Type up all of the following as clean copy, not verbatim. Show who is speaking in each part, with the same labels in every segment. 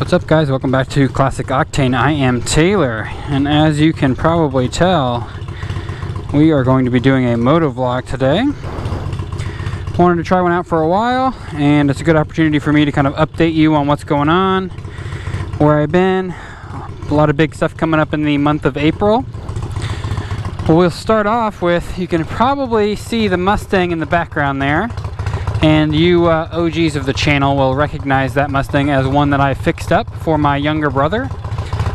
Speaker 1: What's up, guys? Welcome back to Classic Octane. I am Taylor, and as you can probably tell, we are going to be doing a motovlog today. Wanted to try one out for a while, and it's a good opportunity for me to kind of update you on what's going on, where I've been. A lot of big stuff coming up in the month of April. Well, we'll start off with, you can probably see the Mustang in the background there. And you OGs of the channel will recognize that Mustang as one that I fixed up for my younger brother.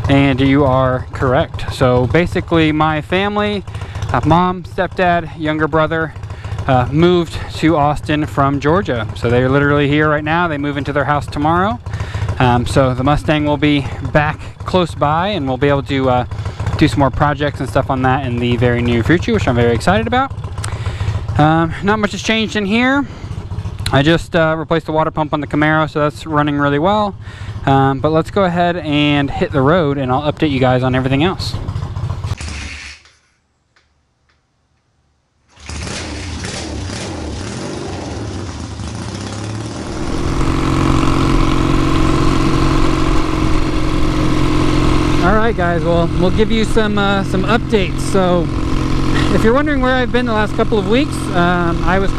Speaker 1: And you are correct. So basically my family, mom, stepdad, younger brother, moved to Austin from Georgia. So they're literally here right now. They move into their house tomorrow. So the Mustang will be back close by, and we'll be able to do some more projects and stuff on that in the very near future, which I'm very excited about. Not much has changed in here. I just replaced the water pump on the Camaro, so that's running really well. But let's go ahead and hit the road, and I'll update you guys on everything else. Alright guys, well, we'll give you some updates. So if you're wondering where I've been the last couple of weeks, I was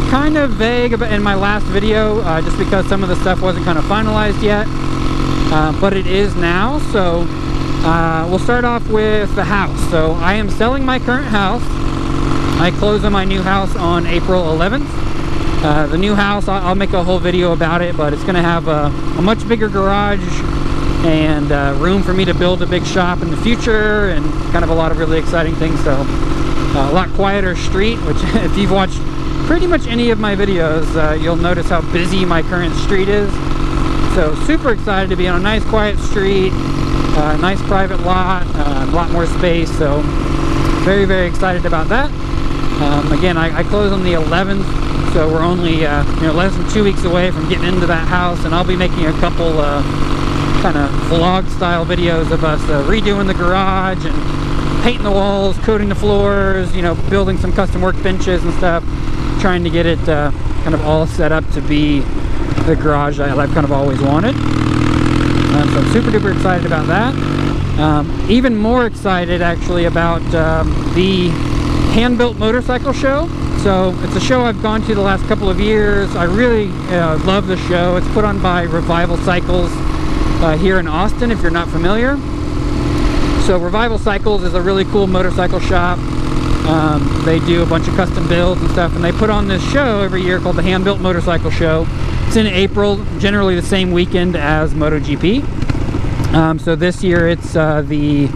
Speaker 1: kind of vague about in my last video, just because some of the stuff wasn't kind of finalized yet, but it is now. So we'll start off with the house. So I am selling my current house. I close on my new house on April 11th. The new house, I'll make a whole video about it, but it's going to have a much bigger garage and room for me to build a big shop in the future, and kind of a lot of really exciting things. So a lot quieter street, which if you've watched pretty much any of my videos, you'll notice how busy my current street is. So super excited to be on a nice quiet street, nice private lot, a lot more space. So very, very excited about that. Again, I close on the 11th, so we're only less than 2 weeks away from getting into that house, and I'll be making a couple kind of vlog style videos of us redoing the garage and painting the walls, coating the floors, building some custom workbenches and stuff, trying to get it kind of all set up to be the garage that I've kind of always wanted. So I'm super duper excited about that. Even more excited actually about the Handbuilt motorcycle show. So it's a show I've gone to the last couple of years. I really love the show. It's put on by Revival Cycles here in Austin, if you're not familiar. So Revival Cycles is a really cool motorcycle shop. They do a bunch of custom builds and stuff, and they put on this show every year called the Handbuilt Motorcycle Show. It's in April, generally the same weekend as MotoGP. So this year it's the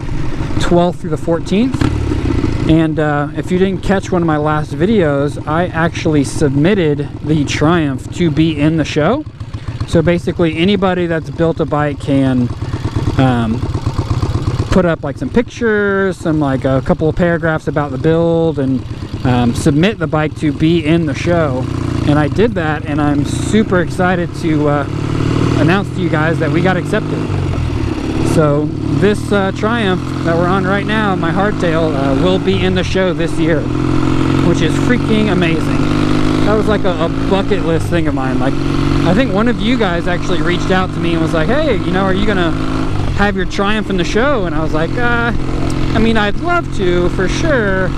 Speaker 1: 12th through the 14th. And if you didn't catch one of my last videos, I actually submitted the Triumph to be in the show. So basically anybody that's built a bike can put up like some pictures, some like a couple of paragraphs about the build, and submit the bike to be in the show. And I did that, and I'm super excited to announce to you guys that we got accepted. So this Triumph that we're on right now, my hardtail, will be in the show this year, which is freaking amazing. That was like a bucket list thing of mine. Like, I think one of you guys actually reached out to me and was like, hey, are you gonna have your Triumph in the show? And I was like, I mean, I'd love to for sure,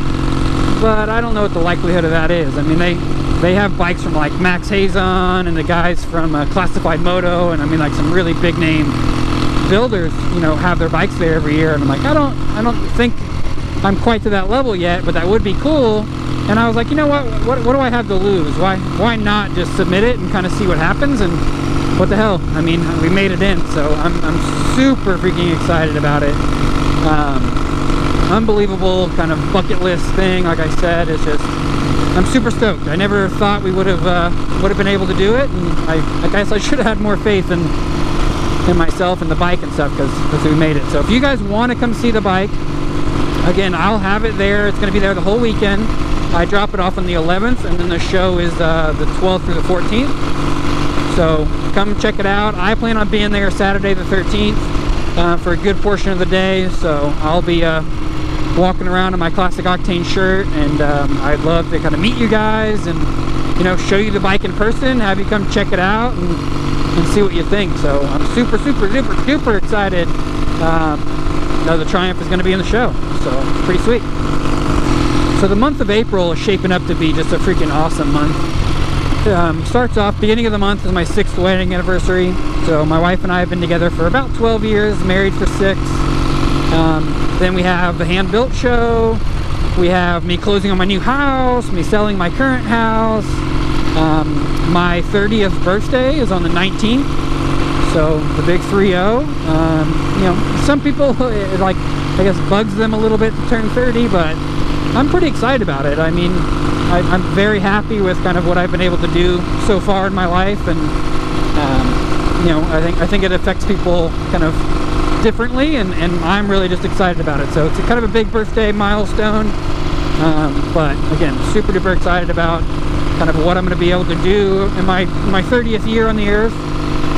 Speaker 1: but I don't know what the likelihood of that is. I mean, they have bikes from like Max Hazon and the guys from Classified Moto, and I mean like some really big name builders, have their bikes there every year. And I'm like, I don't think I'm quite to that level yet, but that would be cool. And I was like, what do I have to lose? Why not just submit it and kind of see what happens? And what the hell? I mean, we made it in, so I'm super freaking excited about it. Unbelievable kind of bucket list thing. Like I said, it's just, I'm super stoked. I never thought we would have been able to do it, and I guess I should have had more faith in myself and the bike and stuff, because we made it. So if you guys want to come see the bike, again, I'll have it there. It's going to be there the whole weekend. I drop it off on the 11th, and then the show is the 12th through the 14th. So come check it out. I plan on being there Saturday the 13th for a good portion of the day. So I'll be walking around in my Classic Octane shirt, and I'd love to kind of meet you guys and show you the bike in person, have you come check it out, and and see what you think. So I'm super excited that the Triumph is going to be in the show. So pretty sweet. So the month of April is shaping up to be just a freaking awesome month. Starts off, beginning of the month is my 6th wedding anniversary. So my wife and I have been together for about 12 years, married for 6. Then we have the Handbuilt show. We have me closing on my new house, me selling my current house. My 30th birthday is on the 19th. So the big 3-0. You know, some people, it like, I guess bugs them a little bit to turn 30, but I'm pretty excited about it. I mean, I'm very happy with kind of what I've been able to do so far in my life, and you know, I think it affects people kind of differently, and I'm really just excited about it. So it's kind of a big birthday milestone, but again, super duper excited about kind of what I'm going to be able to do in my 30th year on the earth.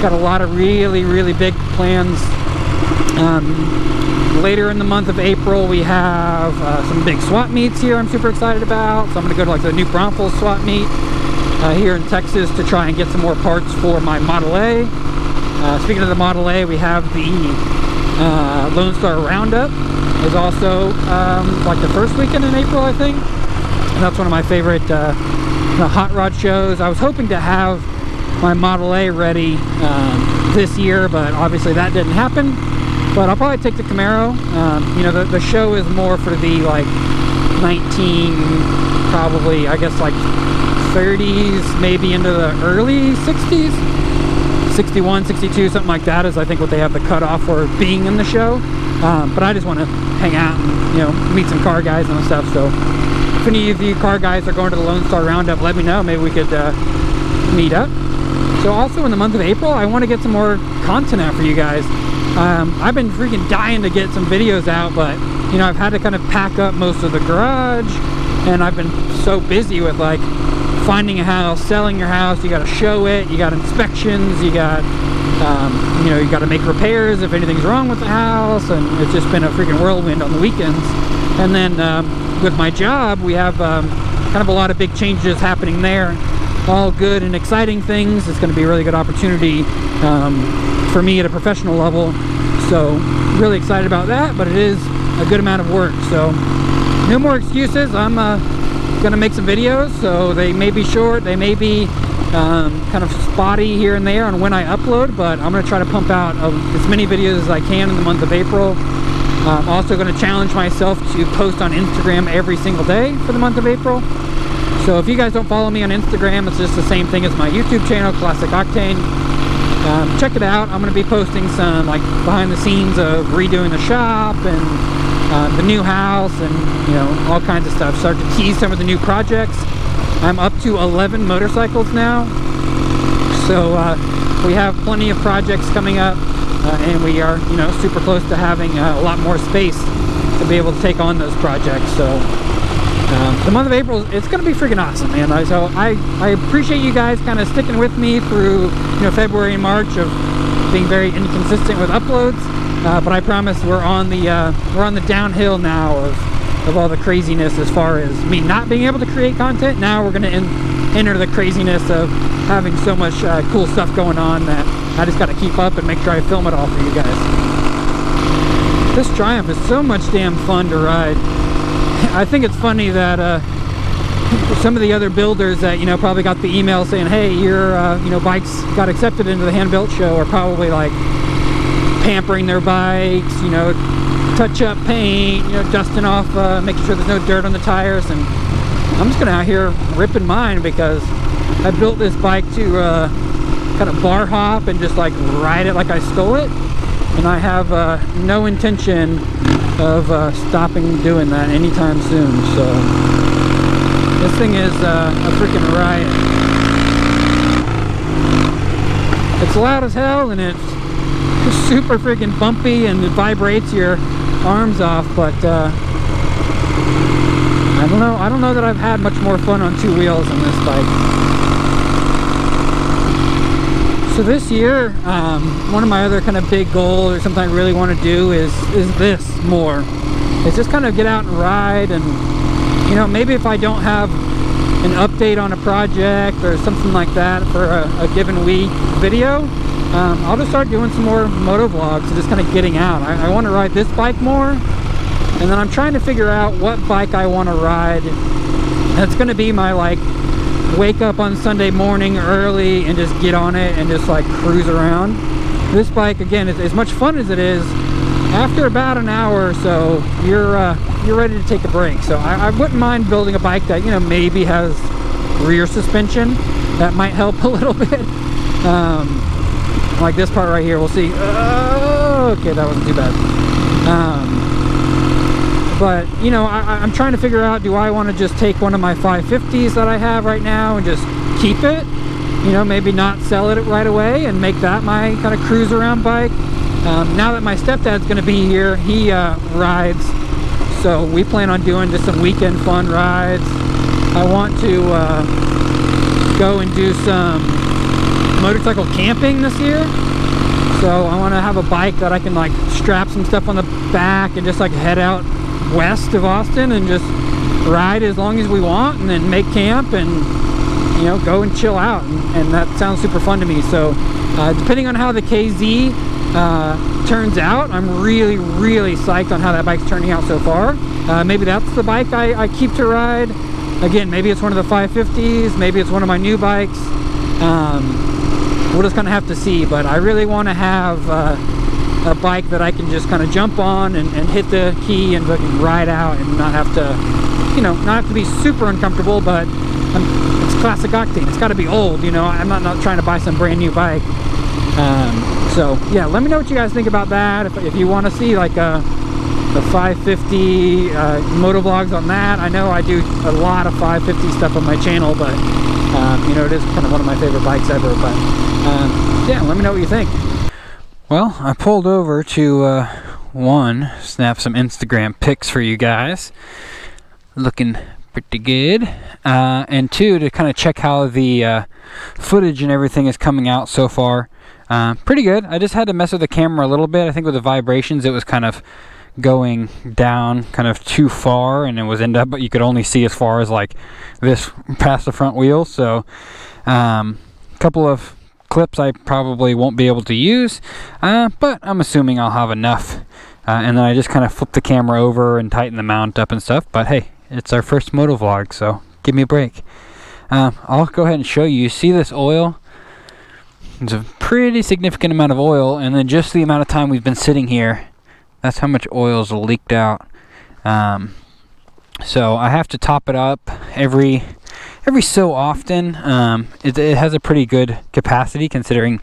Speaker 1: Got a lot of really big plans. Later in the month of April, we have some big swap meets here I'm super excited about. So I'm going to go to like the New Braunfels swap meet here in Texas to try and get some more parts for my Model A. Speaking of the Model A, we have the Lone Star Roundup is also like the first weekend in April, I think. And that's one of my favorite hot rod shows. I was hoping to have my Model A ready this year, but obviously that didn't happen. But I'll probably take the Camaro. You know, the show is more for the like 19, probably, I guess like 30s, maybe into the early 60s. 61, 62, something like that is I think what they have the cutoff for being in the show. But I just want to hang out and, you know, meet some car guys and stuff. So if any of you car guys are going to the Lone Star Roundup, let me know. Maybe we could meet up. So also in the month of April, I want to get some more content out for you guys. I've been freaking dying to get some videos out, but you know, I've had to kind of pack up most of the garage, and I've been so busy with like finding a house, selling your house. You got to show it, you got inspections, you got you know, you got to make repairs if anything's wrong with the house, and it's just been a freaking whirlwind on the weekends. And then with my job, we have kind of a lot of big changes happening there. All good and exciting things. It's going to be a really good opportunity for me at a professional level. So really excited about that, but it is a good amount of work. So no more excuses. I'm going to make some videos. So they may be short, they may be kind of spotty here and there on when I upload, but I'm going to try to pump out as many videos as I can in the month of April. I'm also going to challenge myself to post on Instagram every single day for the month of April. So if you guys don't follow me on Instagram, it's just the same thing as my YouTube channel, Classic Octane. Check it out. I'm going to be posting some like behind the scenes of redoing the shop and the new house, and you know, all kinds of stuff. Start to tease some of the new projects. I'm up to 11 motorcycles now, so we have plenty of projects coming up, and we are, you know, super close to having a lot more space to be able to take on those projects. So the month of April, it's going to be freaking awesome, man. So I appreciate you guys kind of sticking with me through, you know, February and March of being very inconsistent with uploads. But I promise we're on the downhill now of all the craziness as far as me not being able to create content. Now we're going to enter the craziness of having so much cool stuff going on that I just got to keep up and make sure I film it all for you guys. This Triumph is so much damn fun to ride. I think it's funny that some of the other builders that, you know, probably got the email saying, hey, your you know, bikes got accepted into the Handbuilt show, are probably like pampering their bikes, you know, touch up paint, you know, dusting off, making sure there's no dirt on the tires. And I'm just gonna out here ripping mine because I built this bike to kind of bar hop and just like ride it like I stole it, and I have no intention of stopping doing that anytime soon. So this thing is a freaking riot. It's loud as hell, and it's super freaking bumpy, and it vibrates your arms off, but I don't know that I've had much more fun on two wheels on this bike. So this year, one of my other kind of big goals, or something I really want to do, is this more. It's just kind of get out and ride, and you know, maybe if I don't have an update on a project or something like that for a given week video, I'll just start doing some more motovlogs and just kind of getting out. I want to ride this bike more, and then I'm trying to figure out what bike I want to ride. That's going to be my, like, wake up on Sunday morning early and just get on it and just like cruise around. This bike, again, is as much fun as it is. After about an hour or so, you're ready to take a break. So I wouldn't mind building a bike that, you know, maybe has rear suspension. That might help a little bit. Like this part right here, we'll see. Okay, that wasn't too bad. But, you know, I'm trying to figure out, do I want to just take one of my 550s that I have right now and just keep it? You know, maybe not sell it right away and make that my kind of cruise around bike. Now that my stepdad's going to be here, he rides, so we plan on doing just some weekend fun rides. I want to go and do some motorcycle camping this year. So I want to have a bike that I can like strap some stuff on the back and just like head out west of Austin and just ride as long as we want, and then make camp and, you know, go and chill out, and that sounds super fun to me. So depending on how the KZ turns out, I'm really psyched on how that bike's turning out so far. Maybe that's the bike I keep to ride. Again, maybe it's one of the 550s, maybe it's one of my new bikes. We'll just kind of have to see, but I really want to have a bike that I can just kind of jump on and hit the key and ride out and not have to, you know, not have to be super uncomfortable. But it's classic octane. It's got to be old, you know. I'm not trying to buy some brand new bike. So yeah, let me know what you guys think about that. If you want to see like the 550 motovlogs on that. I know I do a lot of 550 stuff on my channel, but you know, it is kind of one of my favorite bikes ever. But yeah, let me know what you think. Well, I pulled over to one, snap some Instagram pics for you guys, looking pretty good, and two, to kind of check how the footage and everything is coming out so far. Pretty good. I just had to mess with the camera a little bit. I think with the vibrations it was kind of going down kind of too far, and it was but you could only see as far as like this past the front wheel. So a couple of clips I probably won't be able to use, but I'm assuming I'll have enough, and then I just kind of flip the camera over and tighten the mount up and stuff. But hey, it's our first motovlog, so give me a break. I'll go ahead and show you. You see this oil? It's a pretty significant amount of oil, and then just the amount of time we've been sitting here, that's how much oil is leaked out. So I have to top it up every so often. It has a pretty good capacity, considering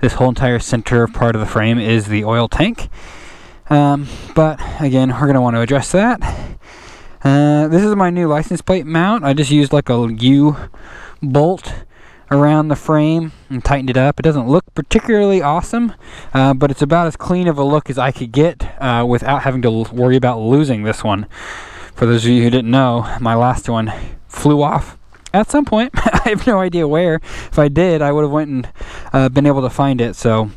Speaker 1: this whole entire center part of the frame is the oil tank. But again, we're going to want to address that. This is my new license plate mount. I just used like a U bolt around the frame and tightened it up. It doesn't look particularly awesome, but it's about as clean of a look as I could get without having to worry about losing this one. For those of you who didn't know, my last one flew off at some point. I have no idea where. If I did, I would have went and been able to find it. So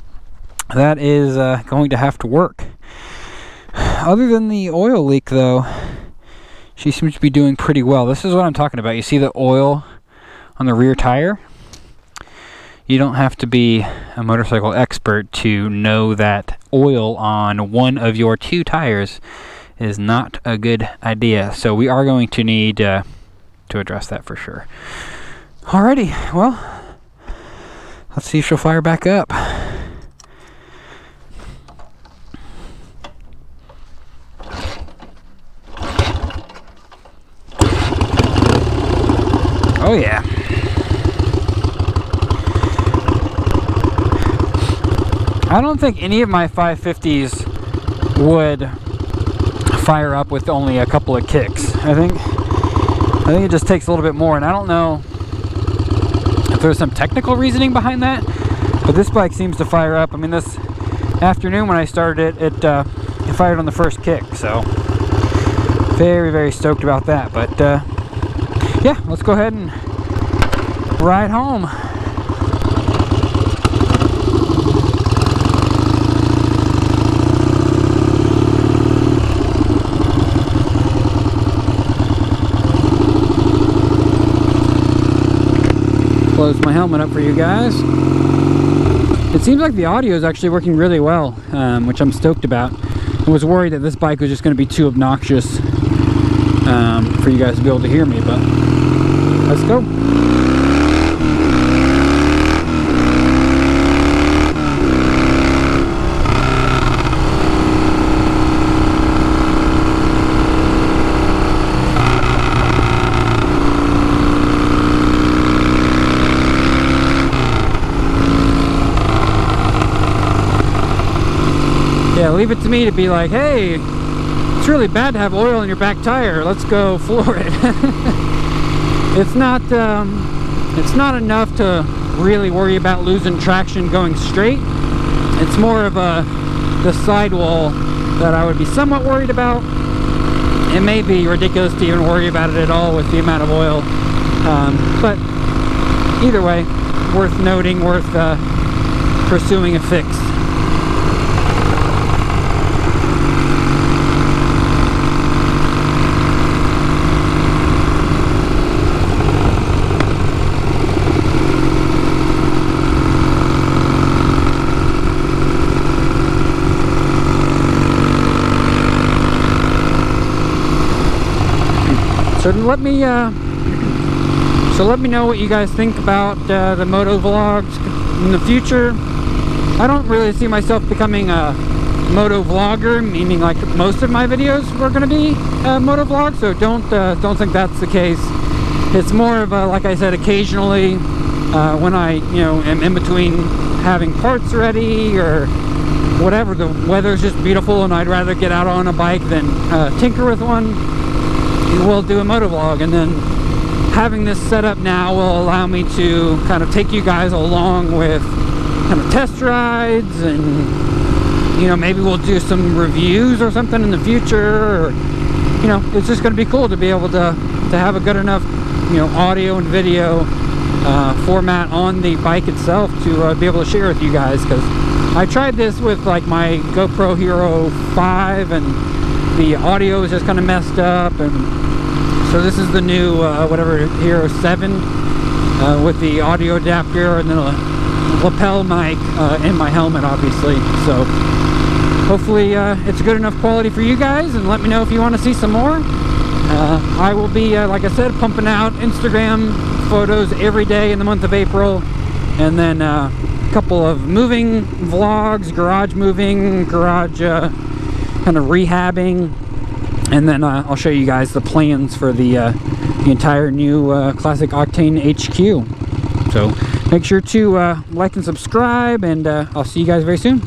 Speaker 1: that is going to have to work. Other than the oil leak, though, she seems to be doing pretty well. This is what I'm talking about. You see the oil on the rear tire? You don't have to be a motorcycle expert to know that oil on one of your two tires is not a good idea. So we are going to need to address that for sure. Alrighty, well, let's see if she'll fire back up. Oh yeah. I don't think any of my 550s would fire up with only a couple of kicks. I think it just takes a little bit more, and I don't know if there's some technical reasoning behind that, but this bike seems to fire up. I mean, this afternoon when I started it, it fired on the first kick, so very stoked about that. But yeah, let's go ahead and ride home. Close my helmet up for you guys. it seems like the audio is actually working really well, which I'm stoked about. I was worried that this bike was just going to be too obnoxious for you guys to be able to hear me, but let's go. Yeah, leave it to me to be like, hey, it's really bad to have oil in your back tire. Let's go floor it. It's not enough to really worry about losing traction going straight. It's more of the sidewall that I would be somewhat worried about. It may be ridiculous to even worry about it at all with the amount of oil. But either way, worth noting, worth pursuing a fix. So let me know what you guys think about the motovlogs in the future. I don't really see myself becoming a motovlogger, meaning like most of my videos were going to be motovlogs. So don't think that's the case. It's more of a, like I said, occasionally when I am in between having parts ready or whatever, the weather's just beautiful and I'd rather get out on a bike than tinker with one. We'll do a motovlog, and then having this set up now will allow me to kind of take you guys along with kind of test rides, and maybe we'll do some reviews or something in the future, or it's just going to be cool to be able to have a good enough audio and video format on the bike itself to be able to share with you guys, because I tried this with like my GoPro Hero 5 and the audio is just kind of messed up, and so this is the new whatever Hero 7 with the audio adapter and then a lapel mic in my helmet, obviously. So hopefully it's good enough quality for you guys, and let me know if you want to see some more. I will be like I said, pumping out Instagram photos every day in the month of April, and then a couple of moving vlogs, garage moving, garage kind of rehabbing, and then I'll show you guys the plans for the entire new Classic Octane HQ. So make sure to like and subscribe, and I'll see you guys very soon.